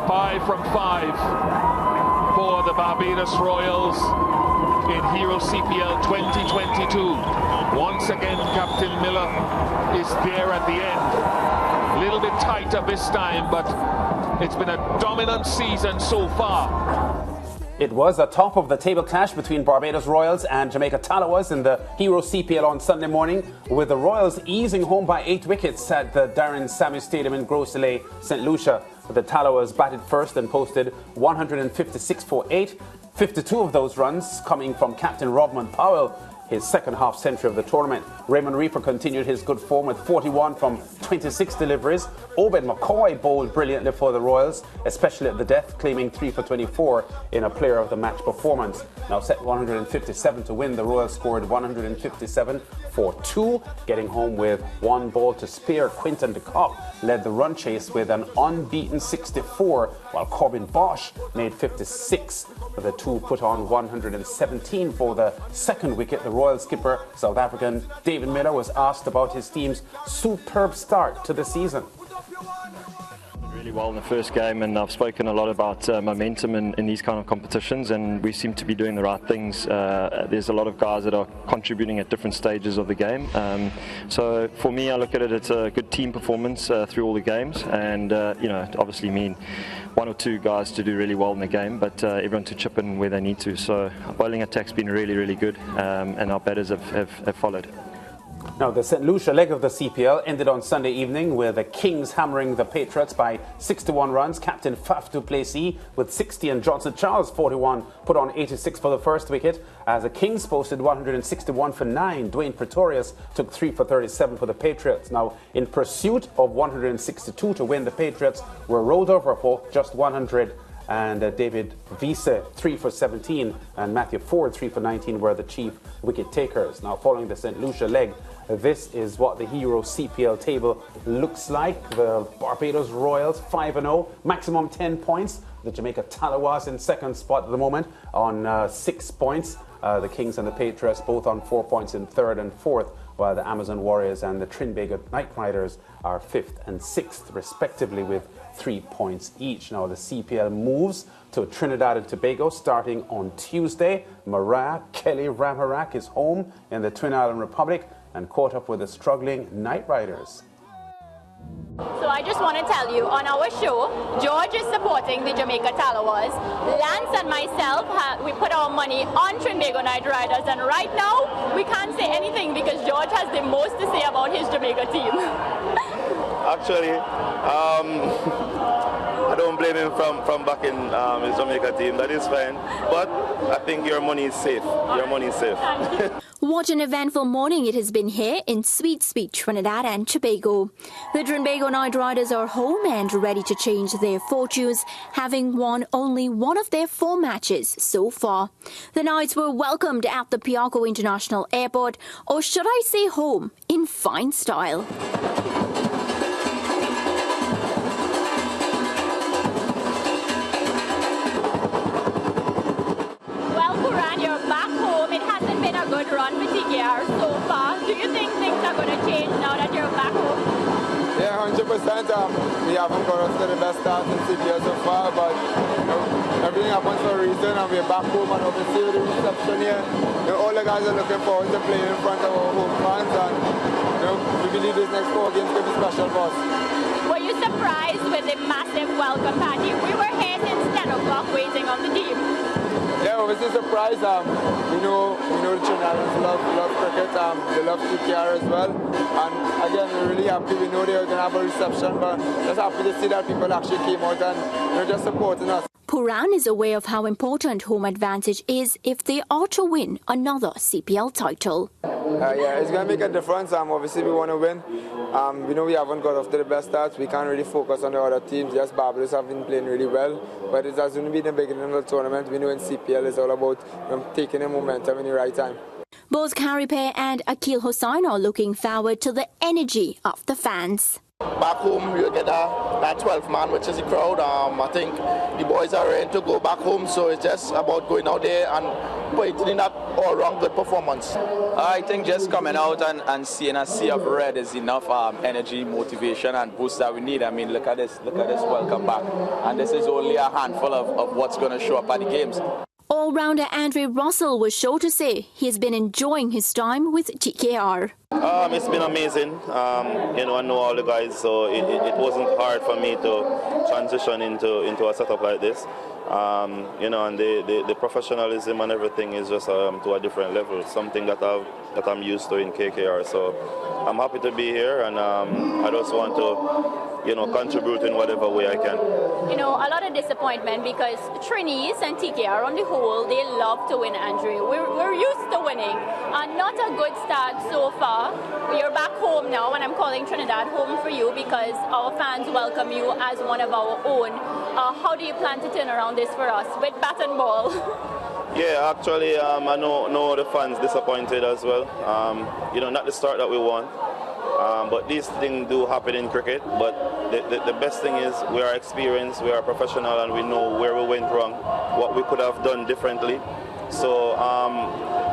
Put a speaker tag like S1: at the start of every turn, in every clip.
S1: Five from 5 for the Barbados Royals in Hero CPL 2022. Once again, Captain Miller is there at the end. A little bit tighter this time, but it's been a dominant season so far.
S2: It was a top-of-the-table clash between Barbados Royals and Jamaica Tallawahs in the Hero CPL on Sunday morning, with the Royals easing home by 8 wickets at the Darren Sammy Stadium in Gros Islet, St. Lucia. The Tallawahs batted first and posted 156 for 8, 52 of those runs coming from captain Rodman Powell, his second half century of the tournament. Raymond Reaper continued his good form with 41 from 26 deliveries. Obed McCoy bowled brilliantly for the Royals, especially at the death, claiming 3 for 24 in a player of the match performance. Now set 157 to win, the Royals scored 157 for 2, getting home with 1 ball to spare. Quinton de Kock led the run chase with an unbeaten 64, while Corbin Bosch made 56. The two put on 117 for the second wicket. The Royal skipper, South African David Miller, was asked about his team's superb start to the season.
S3: Really well in the first game, and I've spoken a lot about momentum in these kind of competitions, and we seem to be doing the right things. There's a lot of guys that are contributing at different stages of the game. So for me, I look at it, it's a good team performance through all the games, and you know, obviously mean 1 or 2 guys to do really well in the game, but everyone to chip in where they need to. So our bowling attack's been really, really good, and our batters have followed.
S2: Now, the St. Lucia leg of the CPL ended on Sunday evening with the Kings hammering the Patriots by 61 runs. Captain Faf du Plessis with 60 and Johnson Charles 41 put on 86 for the first wicket, as the Kings posted 161 for 9. Dwayne Pretorius took 3 for 37 for the Patriots. Now, in pursuit of 162 to win, the Patriots were rolled over for just 100. And David Wiese 3 for 17 and Matthew Ford 3 for 19 were the chief wicket takers. Now, following the St. Lucia leg, this is what the Hero CPL table looks like. The Barbados Royals 5-0, maximum 10 points. The Jamaica Tallawahs in second spot at the moment on 6 points. The Kings and the Patriots both on 4 points in third and fourth, while the Amazon Warriors and the Trinbago Knight Riders are 5th and 6th respectively with 3 points each. Now the CPL moves to Trinidad and Tobago starting on Tuesday. Mariah Kelly Ramarak is home in the Twin Island Republic and caught up with the struggling Knight Riders.
S4: So I just want to tell you, on our show, George is supporting the Jamaica Tallawahs. Lance and myself, we put our money on Trinbago Knight Riders, and right now we can't say anything because George has the most to say about his Jamaica team.
S5: Actually, I don't blame him from back in his Jamaica team. That is fine, but I think your money is safe. Your money is safe.
S6: What an eventful morning it has been here in sweet, sweet Trinidad and Tobago. The Trinbago Knight Riders are home and ready to change their fortunes, having won only one of their 4 matches so far. The Knights were welcomed at the Piarco International Airport, or should I say home, in fine style.
S4: Good run for TKR so far. Do you think things are going to change now that you're back home?
S7: Yeah, 100%. We haven't got us to the best start in CPL so far, but you know, everything happens for a reason, and we're back home, and obviously with the reception here, you know, all the guys are looking forward to playing in front of our home fans, and you know, we believe these next 4 games could be special for us.
S4: Were you surprised with the massive welcome party? We were here since 10 o'clock waiting on the team.
S7: Yeah, obviously surprised. We know the Trinidadians love cricket. They love TKR as well. And again, we're really happy. We know they're going to have a reception, but just happy to see that people actually came out and just supporting us.
S6: Puran is aware of how important home advantage is if they are to win another CPL title.
S7: Yeah, it's going to make a difference. Obviously, we want to win. We know we haven't got off to the best starts. We can't really focus on the other teams. Yes, Barbados have been playing really well, but it has only been the beginning of the tournament. We know in CPL it's all about taking the momentum in the right time.
S6: Both Carrie Pair and Akil Hossain are looking forward to the energy of the fans.
S8: Back home, you get that 12th man, which is the crowd. I think the boys are ready to go back home, so it's just about going out there and putting in that all-round good performance.
S9: I think just coming out and seeing a sea of red is enough energy, motivation, and boost that we need. I mean, look at this, welcome back. And this is only a handful of what's going to show up at the games.
S6: All-rounder Andre Russell was sure to say he has been enjoying his time with TKR.
S5: It's been amazing. I know all the guys, so it wasn't hard for me to transition into a setup like this. And the professionalism and everything is just to a different level, something that I'm used to in KKR. So I'm happy to be here, and I just want to contribute in whatever way I can.
S4: A lot of disappointment because Trinis and TKR on the whole, they love to win, Andre. We're used to winning, and not a good start so far. You're back home now, and I'm calling Trinidad home for you because our fans welcome you as one of our own. How do you plan to turn around this for us with bat and ball?
S5: Yeah, actually, I know the fans disappointed as well. Not the start that we want. But these things do happen in cricket. But the best thing is we are experienced, we are professional, and we know where we went wrong, what we could have done differently. So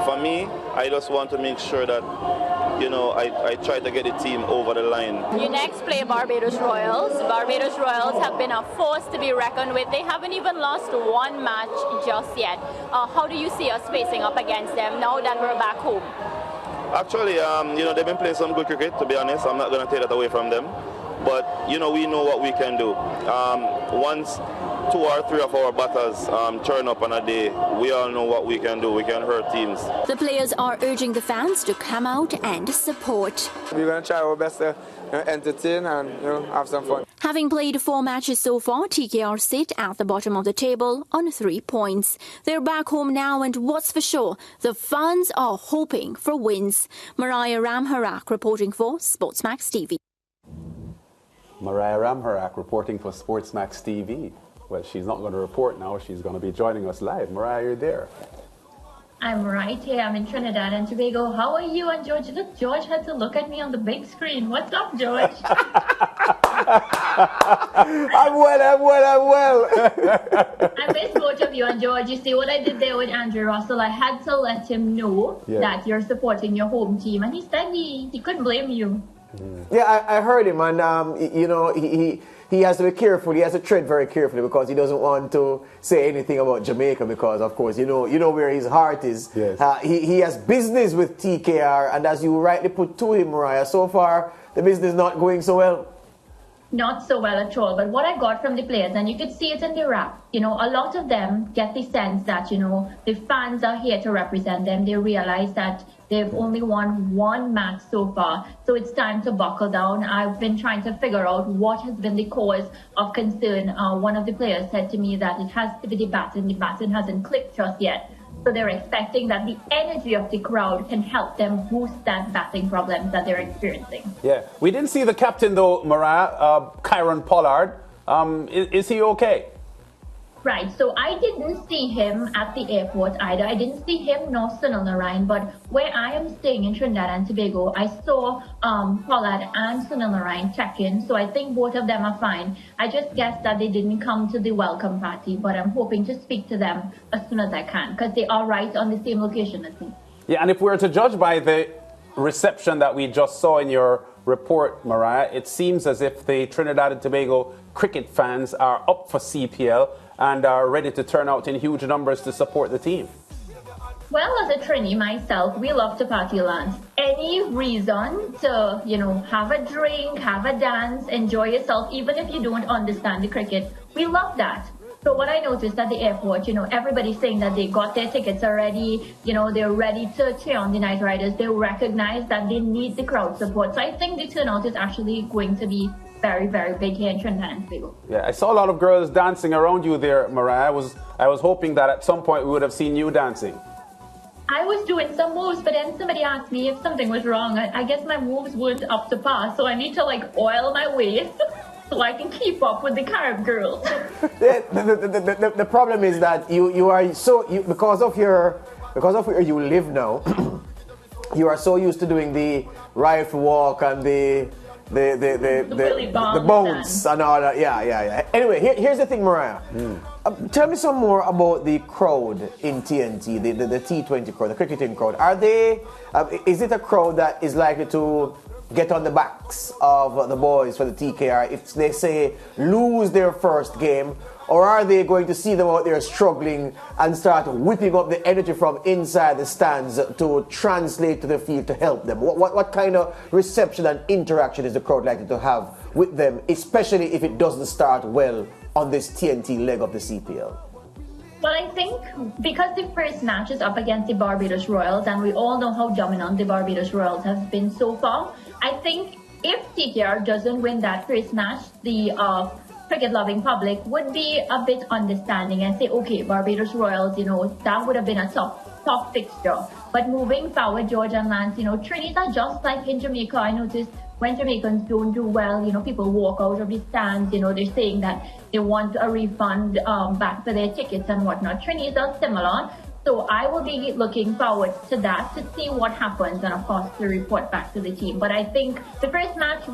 S5: for me, I just want to make sure that I try to get the team over the line.
S4: You next play Barbados Royals. Barbados Royals have been a force to be reckoned with. They haven't even lost one match just yet. How do you see us facing up against them now that we're back home?
S5: Actually, they've been playing some good cricket, to be honest. I'm not going to take that away from them. But, we know what we can do. Once 2 or 3 of our batters turn up on a day, we all know what we can do. We can hurt teams.
S6: The players are urging the fans to come out and support.
S7: We're going to try our best to entertain and have some fun.
S6: Having played 4 matches so far, TKR sit at the bottom of the table on 3 points. They're back home now, and what's for sure, the fans are hoping for wins. Mariah Ramharak reporting for SportsMax TV.
S2: Mariah Ramharak reporting for SportsMax TV. Well, she's not going to report now. She's going to be joining us live. Mariah, you're there.
S10: I'm right here. I'm in Trinidad and Tobago. How are you? And George, look, George had to look at me on the big screen. What's up, George?
S11: I'm well.
S10: I miss both of you. And George, you see what I did there with Andre Russell? I had to let him know that you're supporting your home team. And he said he couldn't blame you.
S11: Yeah, I heard him. And, he has to be careful. He has to tread very carefully because he doesn't want to say anything about Jamaica because, of course, you know where his heart is.
S2: Yes.
S11: He has business with TKR, and as you rightly put to him, Mariah, so far the business is not going so well.
S10: Not so well at all. But what I got from the players, and you could see it in the rap, a lot of them get the sense that, the fans are here to represent them. They realize that they've only won 1 match so far. So it's time to buckle down. I've been trying to figure out what has been the cause of concern. One of the players said to me that it has to be the baton. The baton hasn't clicked just yet. So they're expecting that the energy of the crowd can help them boost that batting problem that they're experiencing.
S2: Yeah, we didn't see the captain though, Mariah, Kyron Pollard. Is he okay?
S10: Right, so I didn't see him at the airport either. I didn't see him nor Sunil Narayan, but where I am staying in Trinidad and Tobago, I saw Pollard and Sunil Narayan check in, so I think both of them are fine. I just guess that they didn't come to the welcome party, but I'm hoping to speak to them as soon as I can, because they are right on the same location as me.
S2: Yeah, and if we were to judge by the reception that we just saw in your report, Mariah, it seems as if the Trinidad and Tobago cricket fans are up for CPL and are ready to turn out in huge numbers to support the team.
S10: Well, as a Trini myself, we love to party, Lance. Any reason to, have a drink, have a dance, enjoy yourself, even if you don't understand the cricket, we love that. So what I noticed at the airport, everybody's saying that they got their tickets already, they're ready to cheer on the Night Riders. They recognize that they need the crowd support. So I think the turnout is actually going to be very, very big here in Trinidad and Tobago.
S2: Yeah, I saw a lot of girls dancing around you there, Mariah. I was hoping that at some point we would have seen you dancing.
S10: I was doing some moves, but then somebody asked me if something was wrong. I guess my moves weren't up to par, so I need to oil my waist so I can keep up with the Carib girls.
S11: The problem is that you are because of where you live now, you are so used to doing the rifle walk and the the bones and all that. Yeah. Anyway, here's the thing, Mariah. Tell me some more about the crowd in TNT, the T20 crowd, the cricketing crowd. Is it a crowd that is likely to get on the backs of the boys for the TKR if they say lose their first game? Or are they going to see them out there struggling and start whipping up the energy from inside the stands to translate to the field to help them? What kind of reception and interaction is the crowd likely to have with them, especially if it doesn't start well on this TNT leg of the CPL?
S10: Well, I think because the first match is up against the Barbados Royals, and we all know how dominant the Barbados Royals have been so far, I think if TKR doesn't win that first match, the cricket-loving public would be a bit understanding and say, okay, Barbados Royals, that would have been a tough fixture. But moving forward, George and Lance, Trinities are just like in Jamaica. I noticed when Jamaicans don't do well, people walk out of the stands, they're saying that they want a refund back for their tickets and whatnot. Trinities are similar. So I will be looking forward to that to see what happens and, of course, to report back to the team. But I think the first match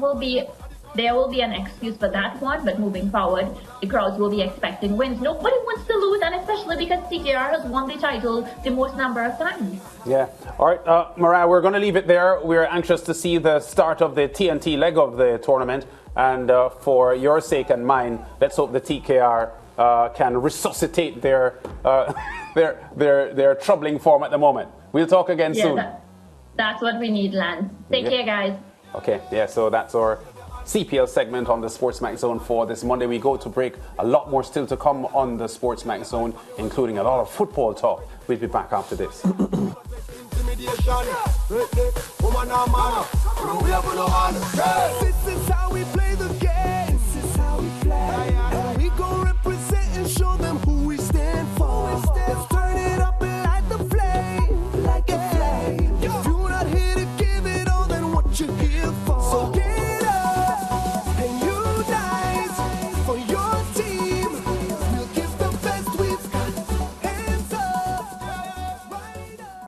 S10: there will be an excuse for that one, but moving forward, the crowds will be expecting wins. Nobody wants to lose, and especially because TKR has won the title the most number of times.
S2: Yeah. All right, Mariah, we're going to leave it there. We're anxious to see the start of the TNT leg of the tournament. And for your sake and mine, let's hope the TKR can resuscitate their troubling form at the moment. We'll talk again soon.
S10: That's what we need, Lance. Take care, guys.
S2: Okay, so that's our CPL segment on the SportsMax Zone for this Monday. We go to break. A lot more still to come on the SportsMax Zone, including a lot of football talk. We'll be back after this.
S12: This is how we play the game. This is how we play.